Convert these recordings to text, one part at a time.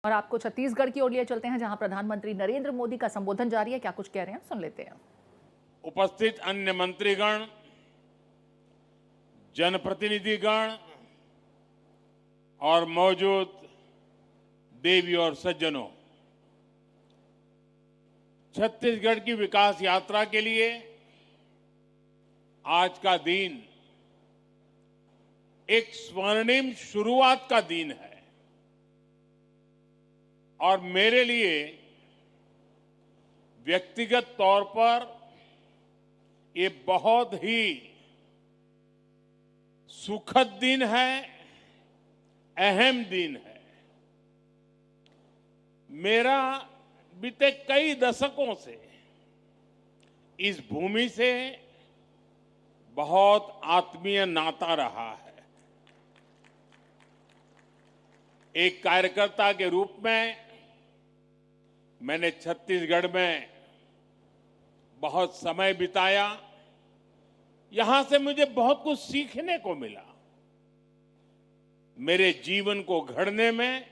और आपको छत्तीसगढ़ की ओर लिए चलते हैं, जहां प्रधानमंत्री नरेंद्र मोदी का संबोधन जारी है। क्या कुछ कह रहे हैं, सुन लेते हैं। उपस्थित अन्य मंत्रीगण, जनप्रतिनिधिगण और मौजूद देवी और सज्जनों, छत्तीसगढ़ की विकास यात्रा के लिए आज का दिन एक स्वर्णिम शुरुआत का दिन है और मेरे लिए व्यक्तिगत तौर पर ये बहुत ही सुखद दिन है, अहम दिन है। मेरा बीते कई दशकों से इस भूमि से बहुत आत्मीय नाता रहा है। एक कार्यकर्ता के रूप में मैंने छत्तीसगढ़ में बहुत समय बिताया। यहां से मुझे बहुत कुछ सीखने को मिला। मेरे जीवन को गढ़ने में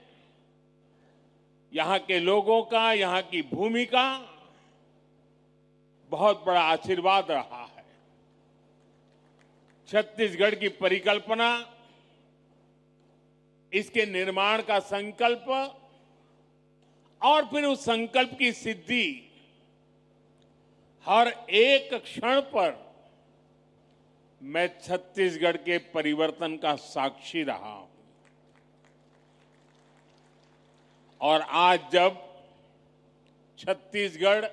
यहां के लोगों का, यहां की भूमि का बहुत बड़ा आशीर्वाद रहा है। छत्तीसगढ़ की परिकल्पना, इसके निर्माण का संकल्प और फिर उस संकल्प की सिद्धि, हर एक क्षण पर मैं छत्तीसगढ़ के परिवर्तन का साक्षी रहा हूं। और आज जब छत्तीसगढ़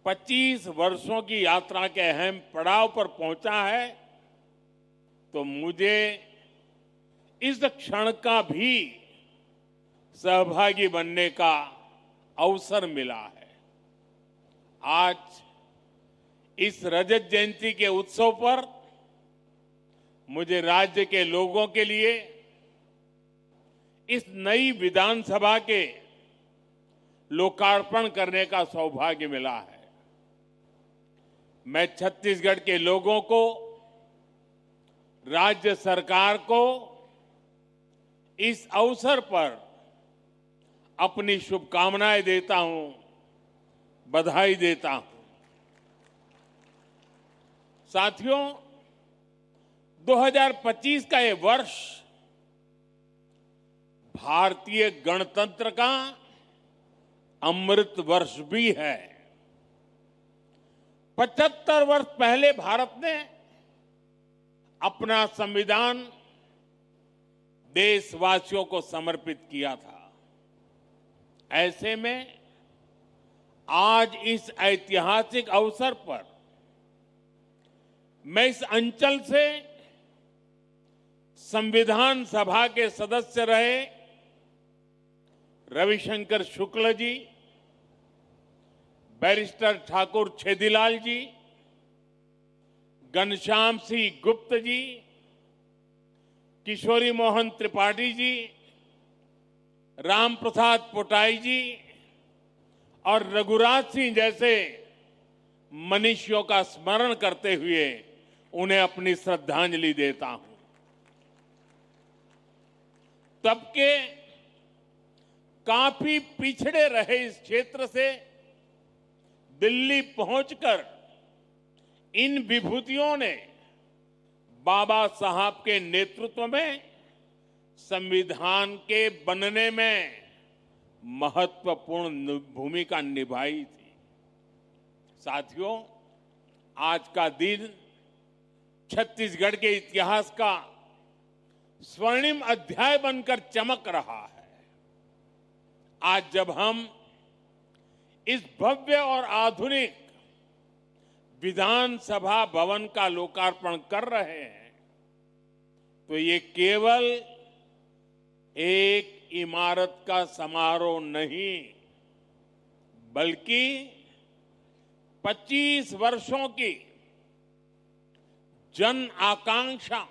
25 वर्षों की यात्रा के अहम पड़ाव पर पहुंचा है, तो मुझे इस क्षण का भी सहभागी बनने का अवसर मिला है। आज इस रजत जयंती के उत्सव पर मुझे राज्य के लोगों के लिए इस नई विधानसभा के लोकार्पण करने का सौभाग्य मिला है। मैं छत्तीसगढ़ के लोगों को, राज्य सरकार को इस अवसर पर अपनी शुभकामनाएं देता हूं, बधाई देता हूं। साथियों, 2025 का ये वर्ष भारतीय गणतंत्र का अमृत वर्ष भी है। 75 वर्ष पहले भारत ने अपना संविधान देशवासियों को समर्पित किया था। ऐसे में आज इस ऐतिहासिक अवसर पर मैं इस अंचल से संविधान सभा के सदस्य रहे रविशंकर शुक्ल जी, बैरिस्टर ठाकुर छेदीलाल जी, घनश्याम सिंह गुप्त जी, किशोरी मोहन त्रिपाठी जी, राम प्रसाद पोटाई जी और रघुराज सिंह जैसे मनीषियों का स्मरण करते हुए उन्हें अपनी श्रद्धांजलि देता हूं। तब के काफी पिछड़े रहे इस क्षेत्र से दिल्ली पहुंचकर इन विभूतियों ने बाबा साहब के नेतृत्व में संविधान के बनने में महत्वपूर्ण भूमिका निभाई थी। साथियों, आज का दिन छत्तीसगढ़ के इतिहास का स्वर्णिम अध्याय बनकर चमक रहा है। आज जब हम इस भव्य और आधुनिक विधानसभा भवन का लोकार्पण कर रहे हैं, तो ये केवल एक इमारत का समारोह नहीं, बल्कि 25 वर्षों की जन आकांक्षा,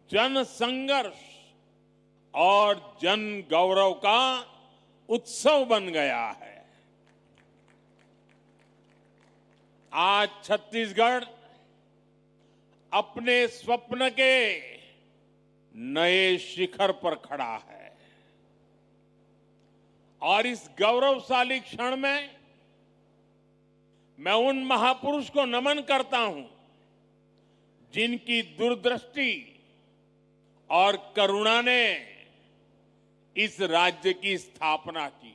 जन संघर्ष और जन गौरव का उत्सव बन गया है। आज छत्तीसगढ़ अपने स्वप्न के नए शिखर पर खड़ा है। और इस गौरवशाली क्षण में मैं उन महापुरुष को नमन करता हूं जिनकी दूरदृष्टि और करुणा ने इस राज्य की स्थापना की।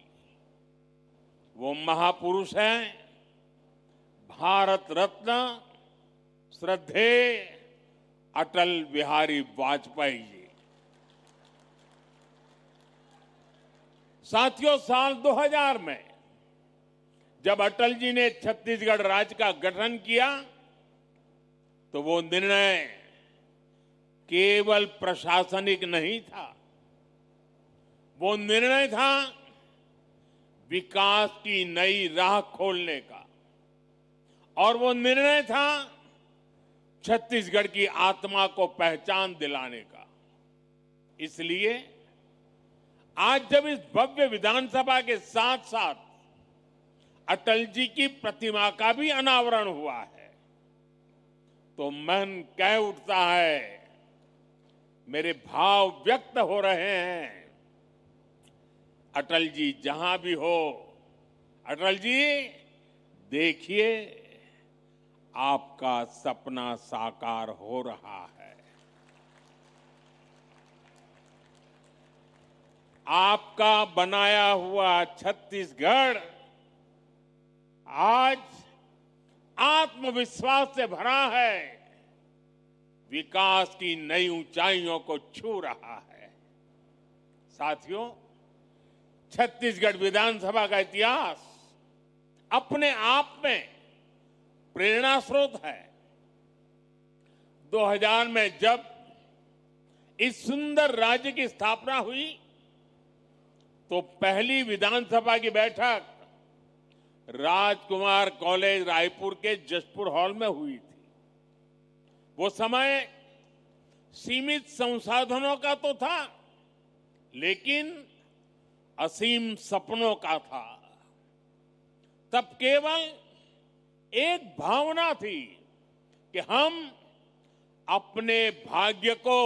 वो महापुरुष हैं भारत रत्न श्रद्धेय अटल बिहारी वाजपेयी जी। साथियों, साल 2000 में जब अटल जी ने छत्तीसगढ़ राज्य का गठन किया तो वो निर्णय केवल प्रशासनिक नहीं था, वो निर्णय था विकास की नई राह खोलने का, और वो निर्णय था छत्तीसगढ़ की आत्मा को पहचान दिलाने का। इसलिए आज जब इस भव्य विधानसभा के साथ साथ अटल जी की प्रतिमा का भी अनावरण हुआ है तो मन कह उठता है, मेरे भाव व्यक्त हो रहे हैं। अटल जी जहां भी हो, अटल जी देखिए आपका सपना साकार हो रहा है। आपका बनाया हुआ छत्तीसगढ़ आज आत्मविश्वास से भरा है, विकास की नई ऊंचाइयों को छू रहा है। साथियों, छत्तीसगढ़ विधानसभा का इतिहास अपने आप में प्रेरणा स्रोत है। 2000 में जब इस सुंदर राज्य की स्थापना हुई तो पहली विधानसभा की बैठक राजकुमार कॉलेज रायपुर के जशपुर हॉल में हुई थी। वो समय सीमित संसाधनों का तो था, लेकिन असीम सपनों का था। तब केवल एक भावना थी कि हम अपने भाग्य को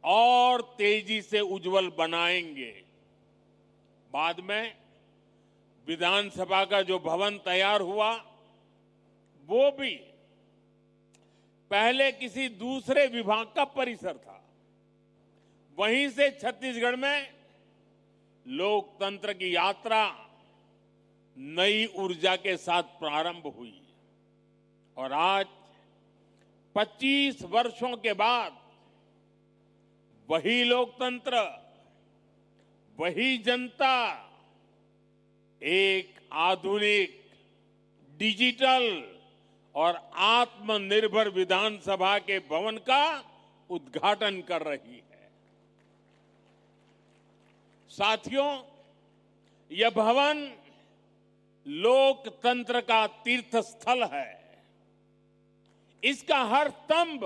और तेजी से उज्जवल बनाएंगे। बाद में विधानसभा का जो भवन तैयार हुआ वो भी पहले किसी दूसरे विभाग का परिसर था। वहीं से छत्तीसगढ़ में लोकतंत्र की यात्रा नई ऊर्जा के साथ प्रारंभ हुई और आज 25 वर्षों के बाद वही लोकतंत्र, वही जनता एक आधुनिक, डिजिटल और आत्मनिर्भर विधानसभा के भवन का उद्घाटन कर रही है। साथियों, यह भवन लोकतंत्र का तीर्थ स्थल है। इसका हर स्तंभ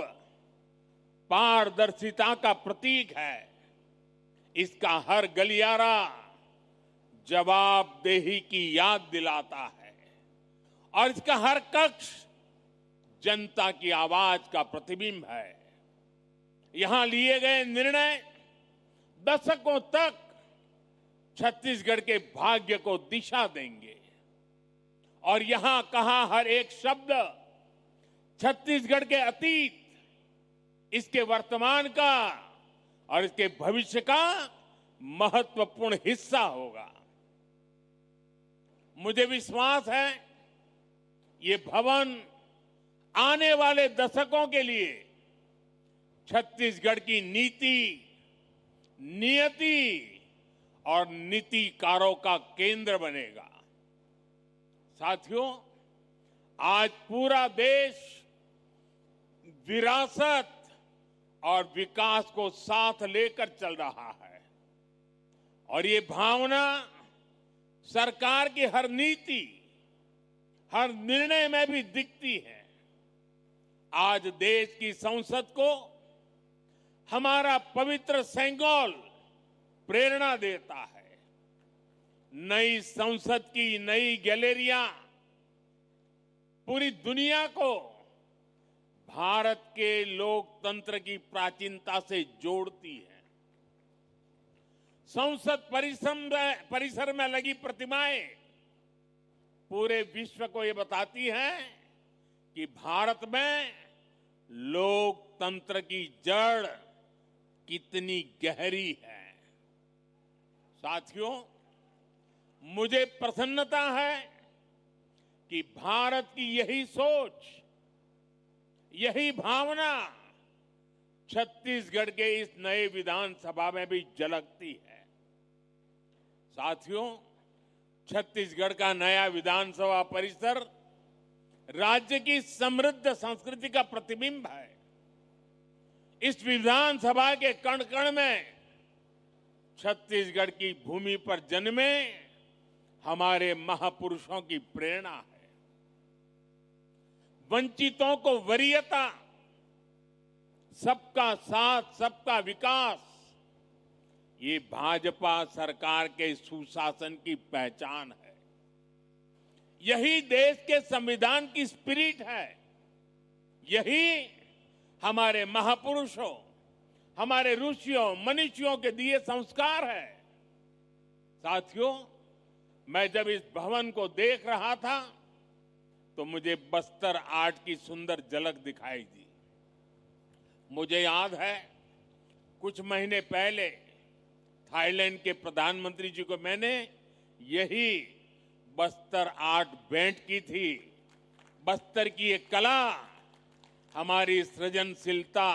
पारदर्शिता का प्रतीक है। इसका हर गलियारा जवाबदेही की याद दिलाता है और इसका हर कक्ष जनता की आवाज का प्रतिबिंब है। यहां लिए गए निर्णय दशकों तक छत्तीसगढ़ के भाग्य को दिशा देंगे और यहां कहा हर एक शब्द छत्तीसगढ़ के अतीत, इसके वर्तमान का और इसके भविष्य का महत्वपूर्ण हिस्सा होगा। मुझे विश्वास है ये भवन आने वाले दशकों के लिए छत्तीसगढ़ की नीति, नियति और नीतिकारों का केंद्र बनेगा। साथियों, आज पूरा देश विरासत और विकास को साथ लेकर चल रहा है और ये भावना सरकार की हर नीति, हर निर्णय में भी दिखती है। आज देश की संसद को हमारा पवित्र सेंगोल प्रेरणा देता है। नई संसद की नई गैलरियां पूरी दुनिया को भारत के लोकतंत्र की प्राचीनता से जोड़ती है। संसद परिसर में लगी प्रतिमाएं पूरे विश्व को ये बताती हैं कि भारत में लोकतंत्र की जड़ कितनी गहरी है। साथियों, मुझे प्रसन्नता है कि भारत की यही सोच, यही भावना छत्तीसगढ़ के इस नए विधानसभा में भी झलकती है। साथियों, छत्तीसगढ़ का नया विधानसभा परिसर राज्य की समृद्ध संस्कृति का प्रतिबिंब है। इस विधानसभा के कण कण में छत्तीसगढ़ की भूमि पर जन्मे हमारे महापुरुषों की प्रेरणा है। वंचितों को वरीयता, सबका साथ सबका विकास, ये भाजपा सरकार के सुशासन की पहचान है। यही देश के संविधान की स्पिरिट है। यही हमारे महापुरुषों, हमारे ऋषियों मनीषियों के दिए संस्कार है। साथियों, मैं जब इस भवन को देख रहा था तो मुझे बस्तर आर्ट की सुंदर झलक दिखाई दी। मुझे याद है, कुछ महीने पहले थाईलैंड के प्रधानमंत्री जी को मैंने यही बस्तर आर्ट भेंट की थी। बस्तर की ये कला हमारी सृजनशीलता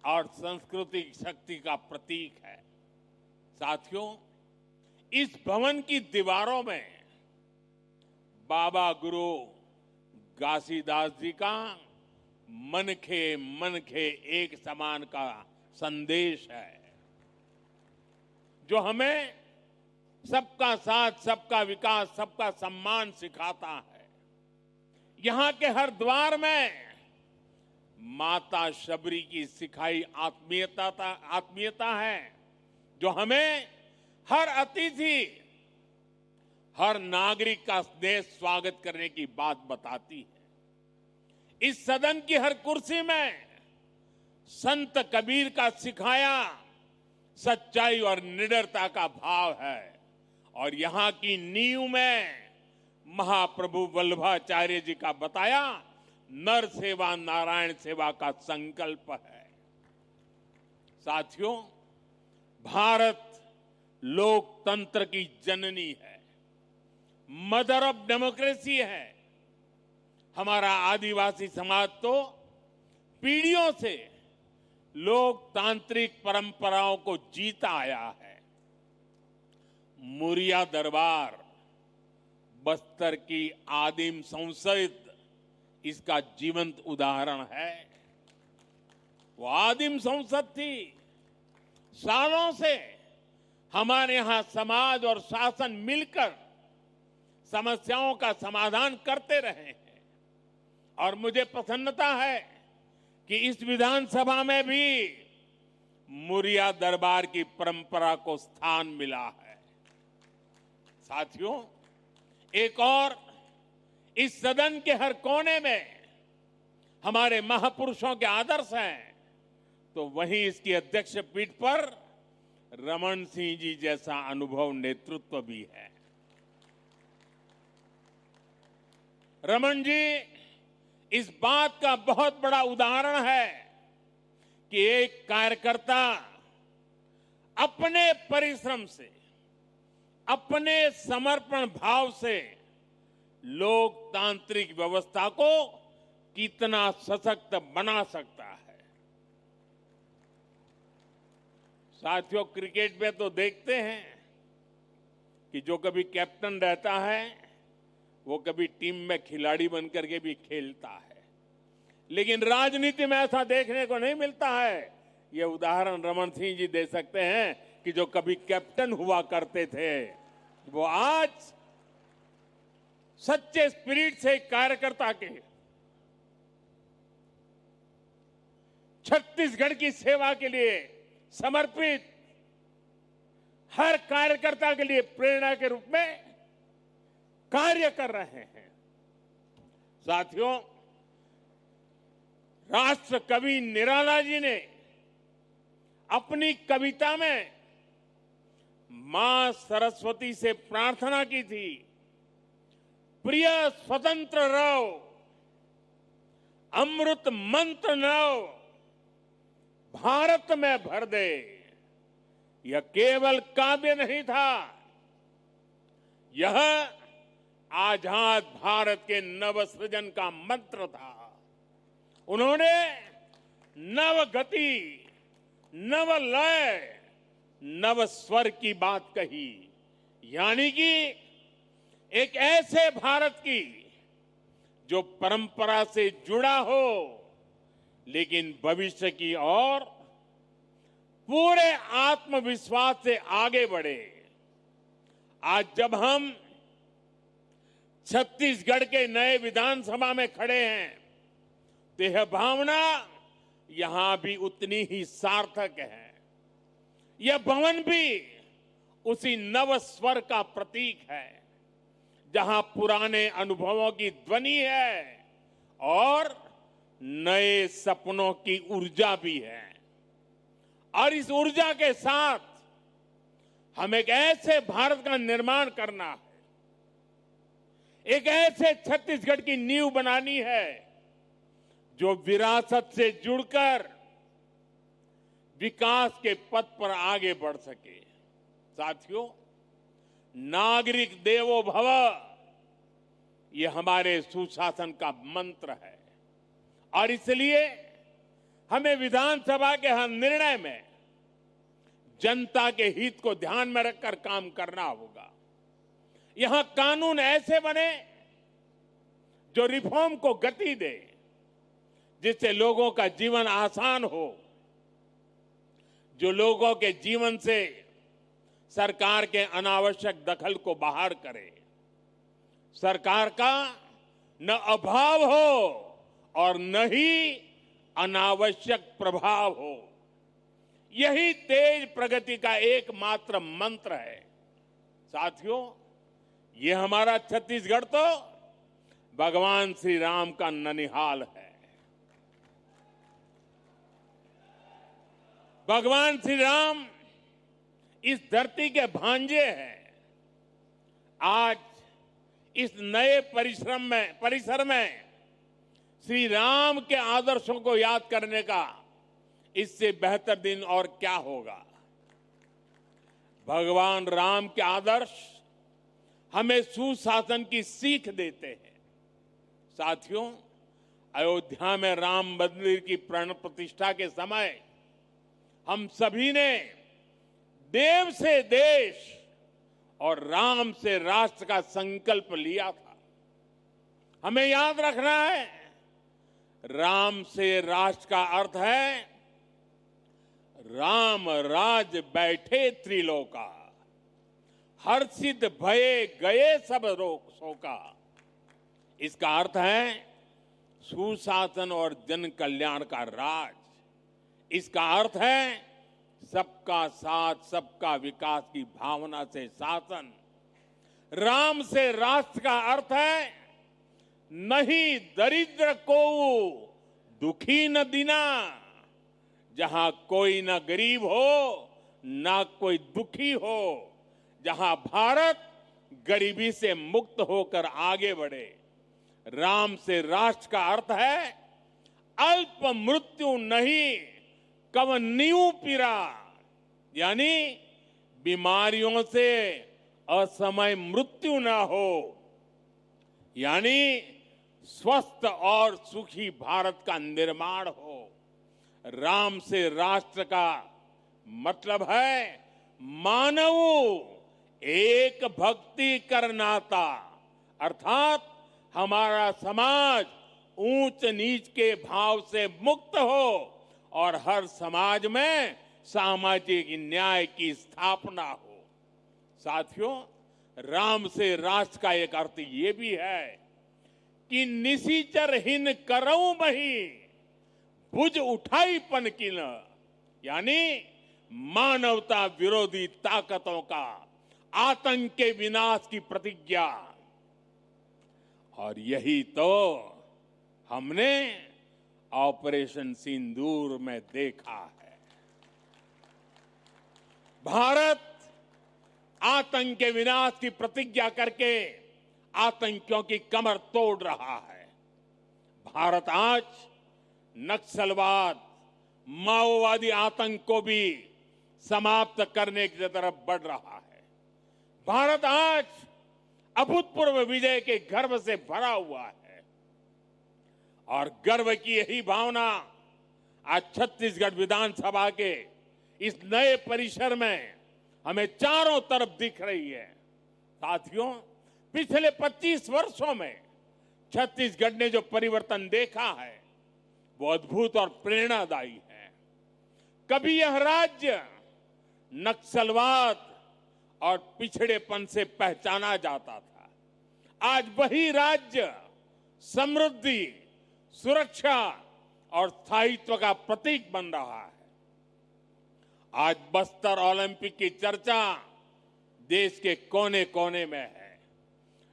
और सांस्कृतिक शक्ति का प्रतीक है। साथियों, इस भवन की दीवारों में बाबा गुरु घासीदास जी का मन खे एक समान का संदेश है, जो हमें सबका साथ सबका विकास सबका सम्मान सिखाता है। यहां के हर द्वार में माता शबरी की सिखाई आत्मीयता है, जो हमें हर अतिथि, हर नागरिक का स्नेह स्वागत करने की बात बताती है। इस सदन की हर कुर्सी में संत कबीर का सिखाया सच्चाई और निडरता का भाव है, और यहां की नींव में महाप्रभु वल्लभाचार्य जी का बताया नर सेवा नारायण सेवा का संकल्प है। साथियों, भारत लोकतंत्र की जननी है, मदर ऑफ डेमोक्रेसी है। हमारा आदिवासी समाज तो पीढ़ियों से लोकतांत्रिक परंपराओं को जीता आया है। मुरिया दरबार, बस्तर की आदिम संसद इसका जीवंत उदाहरण है। वो आदिम संसद थी। सालों से हमारे यहां समाज और शासन मिलकर समस्याओं का समाधान करते रहे हैं, और मुझे प्रसन्नता है कि इस विधानसभा में भी मुरिया दरबार की परंपरा को स्थान मिला है। साथियों, एक और इस सदन के हर कोने में हमारे महापुरुषों के आदर्श हैं, तो वहीं इसकी अध्यक्ष पीठ पर रमन सिंह जी जैसा अनुभव नेतृत्व भी है। रमन जी इस बात का बहुत बड़ा उदाहरण है कि एक कार्यकर्ता अपने परिश्रम से, अपने समर्पण भाव से लोकतांत्रिक व्यवस्था को कितना सशक्त बना सकता है। साथियों, क्रिकेट में तो देखते हैं कि जो कभी कैप्टन रहता है वो कभी टीम में खिलाड़ी बनकर के भी खेलता है, लेकिन राजनीति में ऐसा देखने को नहीं मिलता है। ये उदाहरण रमन सिंह जी दे सकते हैं कि जो कभी कैप्टन हुआ करते थे, वो आज सच्चे स्पिरिट से कार्यकर्ता के छत्तीसगढ़ की सेवा के लिए समर्पित, हर कार्यकर्ता के लिए प्रेरणा के रूप में कार्य कर रहे हैं। साथियों, राष्ट्र कवि निराला जी ने अपनी कविता में मां सरस्वती से प्रार्थना की थी, प्रिय स्वतंत्र रहो, अमृत मंत्र नव भारत में भर दे। यह केवल काव्य नहीं था, यह आजाद भारत के नव सृजन का मंत्र था। उन्होंने नव गति, नव लय, नव स्वर की बात कही, यानी कि एक ऐसे भारत की जो परंपरा से जुड़ा हो, लेकिन भविष्य की ओर पूरे आत्मविश्वास से आगे बढ़े। आज जब हम छत्तीसगढ़ के नए विधानसभा में खड़े हैं, तो यह भावना यहां भी उतनी ही सार्थक है। यह भवन भी उसी नव स्वर का प्रतीक है, जहां पुराने अनुभवों की ध्वनि है और नए सपनों की ऊर्जा भी है। और इस ऊर्जा के साथ हम एक ऐसे भारत का निर्माण करना है, एक ऐसे छत्तीसगढ़ की नींव बनानी है जो विरासत से जुड़कर विकास के पथ पर आगे बढ़ सके। साथियों, नागरिक देवो भव, ये हमारे सुशासन का मंत्र है और इसलिए हमें विधानसभा के हर निर्णय में जनता के हित को ध्यान में रखकर काम करना होगा। यहां कानून ऐसे बने जो रिफॉर्म को गति दे, जिससे लोगों का जीवन आसान हो, जो लोगों के जीवन से सरकार के अनावश्यक दखल को बाहर करे, सरकार का न अभाव हो और न ही अनावश्यक प्रभाव हो। यही तेज प्रगति का एकमात्र मंत्र है। साथियों, ये हमारा छत्तीसगढ़ तो भगवान श्री राम का ननिहाल है। भगवान श्री राम इस धरती के भांजे हैं। आज इस नए परिसर में श्री राम के आदर्शों को याद करने का इससे बेहतर दिन और क्या होगा। भगवान राम के आदर्श हमें सुशासन की सीख देते हैं। साथियों, अयोध्या में राम मंदिर की प्राण प्रतिष्ठा के समय हम सभी ने देव से देश और राम से राष्ट्र का संकल्प लिया था। हमें याद रखना है, राम से राष्ट्र का अर्थ है राम राज बैठे त्रिलोका, हर्षित भये गए सब रोग शोका। इसका अर्थ है सुशासन और जन कल्याण का राज। इसका अर्थ है सबका साथ, सबका विकास की भावना से शासन। राम से राष्ट्र का अर्थ है नहीं दरिद्र को दुखी न दीना, जहां कोई न गरीब हो ना कोई दुखी हो, जहां भारत गरीबी से मुक्त होकर आगे बढ़े। राम से राष्ट्र का अर्थ है अल्प मृत्यु नहीं कवनियु पीरा, यानी बीमारियों से असमय मृत्यु ना हो, यानी स्वस्थ और सुखी भारत का निर्माण हो। राम से राष्ट्र का मतलब है मानव एक भक्ति करनाता, अर्थात हमारा समाज ऊंच नीच के भाव से मुक्त हो और हर समाज में सामाजिक न्याय की स्थापना हो। साथियों, राम से राष्ट्र का एक अर्थ ये भी है कि निशिचरहीन करऊं मही भुज उठाई पनकिन, यानी मानवता विरोधी ताकतों का आतंक के विनाश की प्रतिज्ञा। और यही तो हमने ऑपरेशन सिंदूर में देखा है। भारत आतंक के विनाश की प्रतिज्ञा करके आतंकियों की कमर तोड़ रहा है। भारत आज नक्सलवाद, माओवादी आतंक को भी समाप्त करने की तरफ बढ़ रहा है। भारत आज अभूतपूर्व विजय के गर्व से भरा हुआ है और गर्व की यही भावना आज छत्तीसगढ़ विधानसभा के इस नए परिसर में हमें चारों तरफ दिख रही है। साथियों, पिछले 25 वर्षों में छत्तीसगढ़ ने जो परिवर्तन देखा है वो अद्भुत और प्रेरणादायी है। कभी यह राज्य नक्सलवाद और पिछड़ेपन से पहचाना जाता था, आज वही राज्य समृद्धि, सुरक्षा और स्थायित्व का प्रतीक बन रहा है। आज बस्तर ओलंपिक की चर्चा देश के कोने कोने में है।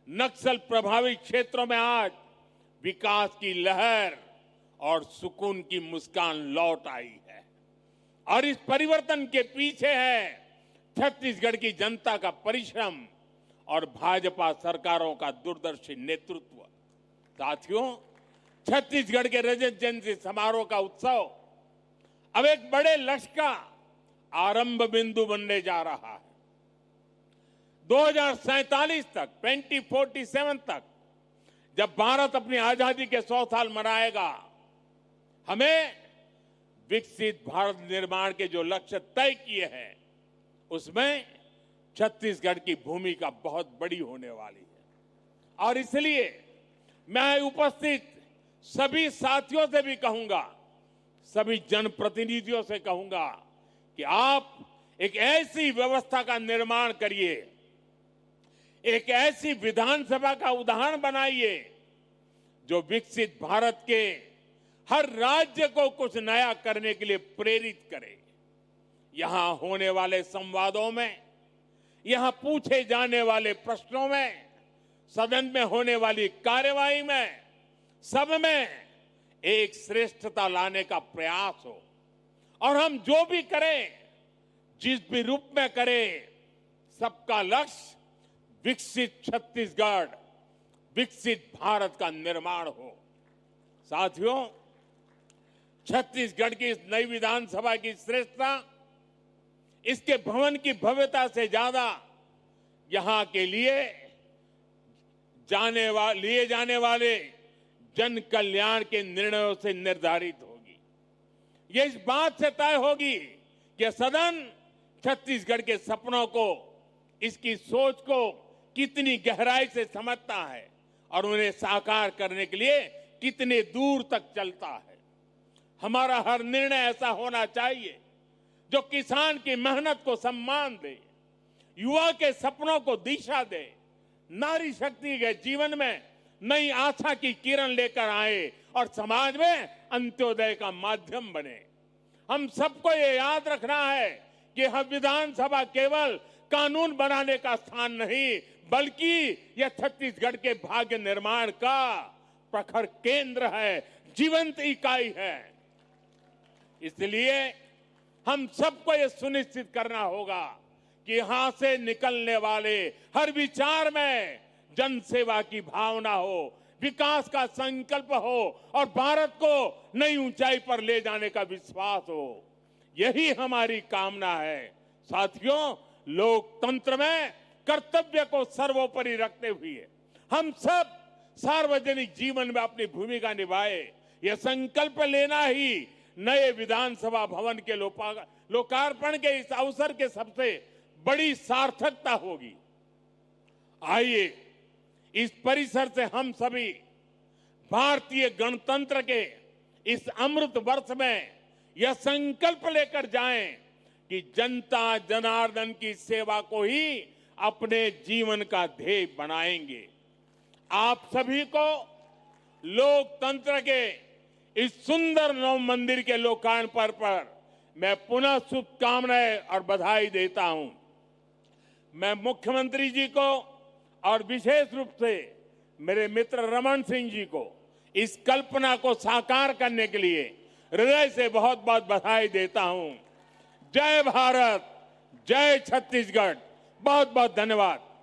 नक्सल प्रभावित क्षेत्रों में आज विकास की लहर और सुकून की मुस्कान लौट आई है और इस परिवर्तन के पीछे है छत्तीसगढ़ की जनता का परिश्रम और भाजपा सरकारों का दूरदर्शी नेतृत्व। साथियों, छत्तीसगढ़ के रजत जयंती समारोह का उत्सव अब एक बड़े लक्ष्य का आरंभ बिंदु बनने जा रहा है। 2047 तक, 2047 तक जब भारत अपनी आजादी के 100 साल मनाएगा, हमें विकसित भारत निर्माण के जो लक्ष्य तय किए हैं उसमें छत्तीसगढ़ की भूमिका बहुत बड़ी होने वाली है। और इसलिए मैं उपस्थित सभी साथियों से भी कहूंगा, सभी जनप्रतिनिधियों से कहूंगा कि आप एक ऐसी व्यवस्था का निर्माण करिए, एक ऐसी विधानसभा का उदाहरण बनाइए जो विकसित भारत के हर राज्य को कुछ नया करने के लिए प्रेरित करे। यहां होने वाले संवादों में, यहां पूछे जाने वाले प्रश्नों में, सदन में होने वाली कार्यवाही में, सब में एक श्रेष्ठता लाने का प्रयास हो और हम जो भी करें, जिस भी रूप में करें, सबका लक्ष्य विकसित छत्तीसगढ़, विकसित भारत का निर्माण हो। साथियों, छत्तीसगढ़ की इस नई विधानसभा की श्रेष्ठता इसके भवन की भव्यता से ज्यादा यहां के लिए जाने वाले जन कल्याण के निर्णयों से निर्धारित होगी। ये इस बात से तय होगी कि सदन छत्तीसगढ़ के सपनों को, इसकी सोच को कितनी गहराई से समझता है और उन्हें साकार करने के लिए कितने दूर तक चलता है। हमारा हर निर्णय ऐसा होना चाहिए जो किसान की मेहनत को सम्मान दे, युवा के सपनों को दिशा दे, नारी शक्ति के जीवन में नई आशा की किरण लेकर आए और समाज में अंत्योदय का माध्यम बने। हम सबको ये याद रखना है कि यह विधानसभा केवल कानून बनाने का स्थान नहीं, बल्कि यह छत्तीसगढ़ के भाग्य निर्माण का प्रखर केंद्र है, जीवंत इकाई है। इसलिए हम सबको यह सुनिश्चित करना होगा कि यहां से निकलने वाले हर विचार में जन सेवा की भावना हो, विकास का संकल्प हो और भारत को नई ऊंचाई पर ले जाने का विश्वास हो। यही हमारी कामना है। साथियों, लोकतंत्र में कर्तव्य को सर्वोपरि रखते हुए हम सब सार्वजनिक जीवन में अपनी भूमिका निभाए, यह संकल्प लेना ही नए विधानसभा भवन के लोकार्पण के इस अवसर के सबसे बड़ी सार्थकता होगी। आइए इस परिसर से हम सभी भारतीय गणतंत्र के इस अमृत वर्ष में यह संकल्प लेकर जाएं कि जनता जनार्दन की सेवा को ही अपने जीवन का ध्येय बनाएंगे। आप सभी को लोकतंत्र के इस सुंदर नव मंदिर के लोकार्पण पर मैं पुनः शुभकामनाएं और बधाई देता हूं। मैं मुख्यमंत्री जी को और विशेष रूप से मेरे मित्र रमन सिंह जी को इस कल्पना को साकार करने के लिए हृदय से बहुत बहुत बधाई देता हूं। जय भारत, जय छत्तीसगढ़, बहुत बहुत धन्यवाद।